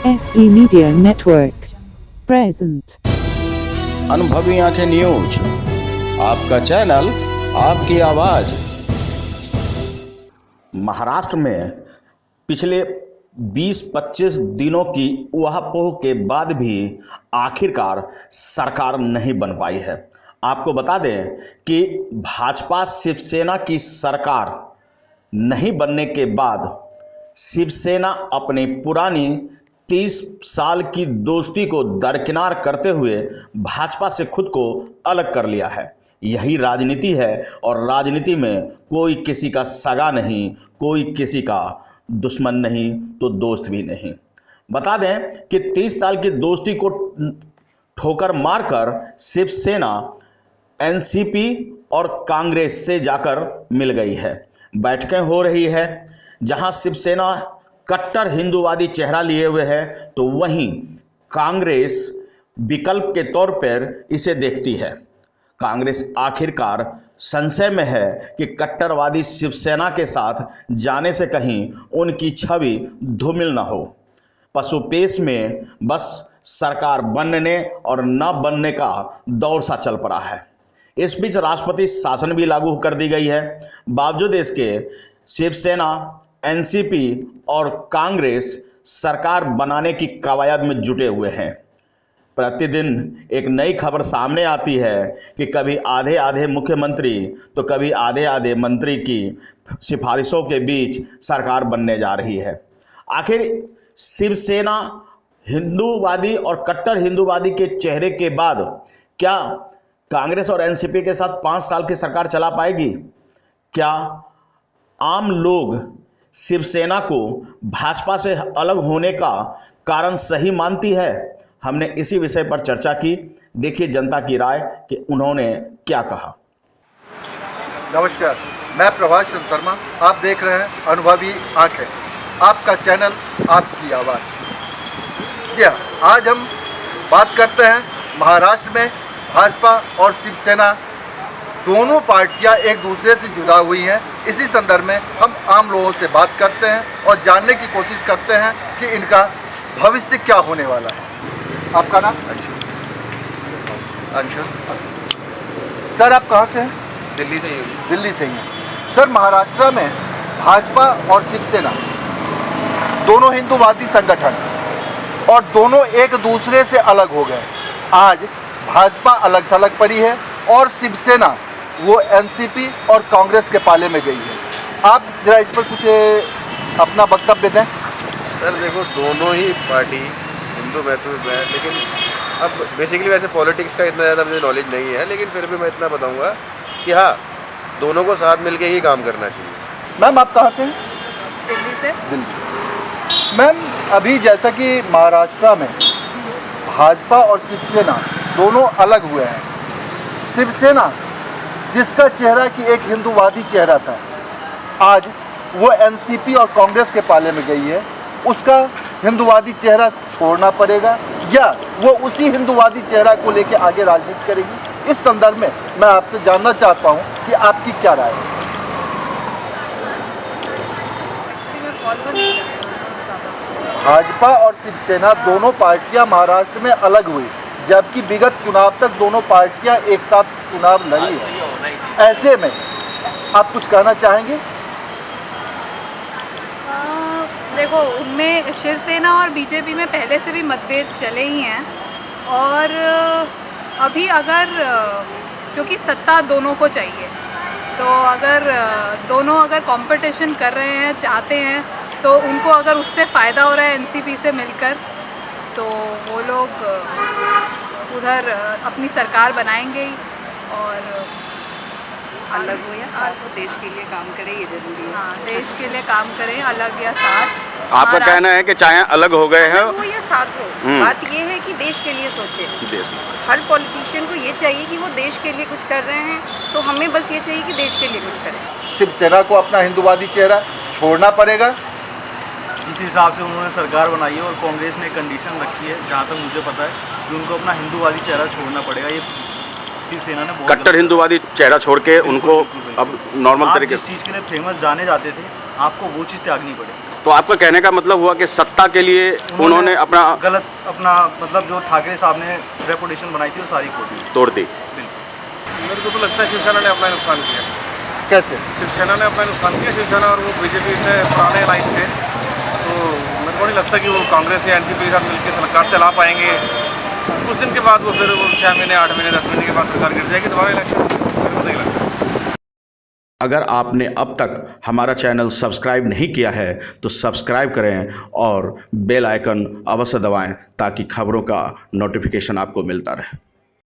SE Media Network present. अनुभवी आंखें news, आपका चैनल, आपकी आवाज। महाराष्ट्र में पिछले 20-25 दिनों की उहापोह के बाद भी आखिरकार सरकार नहीं बन पाई है। आपको बता दें कि भाजपा शिवसेना की सरकार नहीं बनने के बाद शिवसेना अपनी पुरानी 30 साल की दोस्ती को दरकिनार करते हुए भाजपा से खुद को अलग कर लिया है। यही राजनीति है और राजनीति में कोई किसी का सगा नहीं, कोई किसी का दुश्मन नहीं तो दोस्त भी नहीं। बता दें कि 30 साल की दोस्ती को ठोकर मारकर शिवसेना एनसीपी और कांग्रेस से जाकर मिल गई है। बैठकें हो रही है, जहां शिवसेना कट्टर हिंदूवादी चेहरा लिए हुए है तो वहीं कांग्रेस विकल्प के तौर पर इसे देखती है। कांग्रेस आखिरकार संशय में है कि कट्टरवादी शिवसेना के साथ जाने से कहीं उनकी छवि धूमिल न हो। पशुपेश में बस सरकार बनने और न बनने का दौर सा चल पड़ा है। इस बीच राष्ट्रपति शासन भी लागू कर दी गई है। बावजूद इसके शिवसेना, एनसीपी और कांग्रेस सरकार बनाने की कवायद में जुटे हुए हैं। प्रतिदिन एक नई खबर सामने आती है कि कभी आधे आधे मुख्यमंत्री तो कभी आधे आधे मंत्री की सिफारिशों के बीच सरकार बनने जा रही है। आखिर शिवसेना हिंदूवादी और कट्टर हिंदूवादी के चेहरे के बाद क्या कांग्रेस और एनसीपी के साथ 5 साल की सरकार चला पाएगी? क्या आम लोग शिवसेना को भाजपा से अलग होने का कारण सही मानती है? हमने इसी विषय पर चर्चा की। देखिए जनता की राय कि उन्होंने क्या कहा। नमस्कार, मैं प्रभाष चंद्र शर्मा। आप देख रहे हैं अनुभवी आंखें, आपका चैनल, आपकी आवाज़। जी हाँ, आज हम बात करते हैं महाराष्ट्र में भाजपा और शिवसेना दोनों पार्टियां एक दूसरे से जुदा हुई हैं। इसी संदर्भ में हम आम लोगों से बात करते हैं और जानने की कोशिश करते हैं कि इनका भविष्य क्या होने वाला है। आपका नाम? अंशु। सर, आप कहाँ से हैं? दिल्ली से ही। दिल्ली से ही हैं। सर, महाराष्ट्र में भाजपा और शिवसेना दोनों हिंदूवादी संगठन और दोनों एक दूसरे से अलग हो गए। आज भाजपा अलग थलग पड़ी है और शिवसेना वो एनसीपी और कांग्रेस के पाले में गई है। आप जरा इस पर कुछ अपना वक्तव्य दें। सर देखो, दोनों ही पार्टी हिंदू महत्व है, लेकिन अब बेसिकली वैसे पॉलिटिक्स का इतना ज़्यादा मुझे नॉलेज नहीं है, लेकिन फिर भी मैं इतना बताऊंगा कि हाँ, दोनों को साथ मिलके ही काम करना चाहिए। मैम, आप कहाँ से हैं? दिल्ली से। दिल्ली। मैम, अभी जैसा कि महाराष्ट्र में भाजपा और शिवसेना दोनों अलग हुए हैं। शिवसेना जिसका चेहरा कि एक हिंदूवादी चेहरा था, आज वो एनसीपी और कांग्रेस के पाले में गई है। उसका हिंदूवादी चेहरा छोड़ना पड़ेगा या वो उसी हिंदूवादी चेहरा को लेकर आगे राजनीति करेगी? इस संदर्भ में मैं आपसे जानना चाहता हूँ कि आपकी क्या राय है। भाजपा और शिवसेना दोनों पार्टियां महाराष्ट्र में अलग हुई, जबकि विगत चुनाव तक दोनों पार्टियां एक साथ चुनाव लड़ी है। ऐसे में आप कुछ कहना चाहेंगे? देखो, उनमें शिवसेना और बीजेपी में पहले से भी मतभेद चले ही हैं और अभी अगर क्योंकि सत्ता दोनों को चाहिए, तो अगर दोनों अगर कंपटीशन कर रहे हैं, चाहते हैं, तो उनको अगर उससे फ़ायदा हो रहा है एनसीपी से मिलकर, तो वो लोग उधर अपनी सरकार बनाएंगे ही और अलग हो या साथ हो, देश के लिए काम करें, ये जरूरी है। हाँ, देश के लिए काम करें, अलग या साथ। आपका कहना है कि चाहे अलग हो गए हैं, अलग हो या साथ हो, बात ये है कि देश के लिए सोचे। हर पॉलिटिशियन को ये चाहिए कि वो देश के लिए कुछ कर रहे हैं, तो हमें बस ये चाहिए कि देश के लिए कुछ करें। शिवसेना को अपना हिंदूवादी चेहरा छोड़ना पड़ेगा। जिस हिसाब से उन्होंने सरकार बनाई है और कांग्रेस ने कंडीशन रखी है, जहाँ तक मुझे पता है कि उनको अपना हिंदूवादी चेहरा छोड़ना पड़ेगा। ये शिवसेना ने कट्टर हिंदूवादी चेहरा छोड़ के उनको अब नॉर्मल तरीके से जिस चीज़ के लिए फेमस जाने जाते थे, आपको वो चीज़ त्यागनी पड़ेगी। तो आपका कहने का मतलब हुआ कि सत्ता के लिए उन्होंने अपना गलत अपना मतलब जो ठाकरे साहब ने रेपुटेशन बनाई थी वो सारी खो दी। तोड़ दी। मेरे को तो लगता है शिवसेना ने अपना नुकसान किया। कैसे? शिवसेना ने अपना नुकसान किया। शिवसेना और वो बीजेपी से पुराने अलाइंस थे, तो मेरे को नहीं लगता कि वो कांग्रेस या एनसीपी के साथ मिलकर सरकार चला पाएंगे। कुछ दिन के बाद वो फिर 6 महीने 8 महीने 10 महीने के बाद सरकार गिर जाएगी, दोबारा इलेक्शन। मेरे को नहीं लगता। अगर आपने अब तक हमारा चैनल सब्सक्राइब नहीं किया है तो सब्सक्राइब करें और बेल आइकन अवश्य दबाएं ताकि खबरों का नोटिफिकेशन आपको मिलता रहे।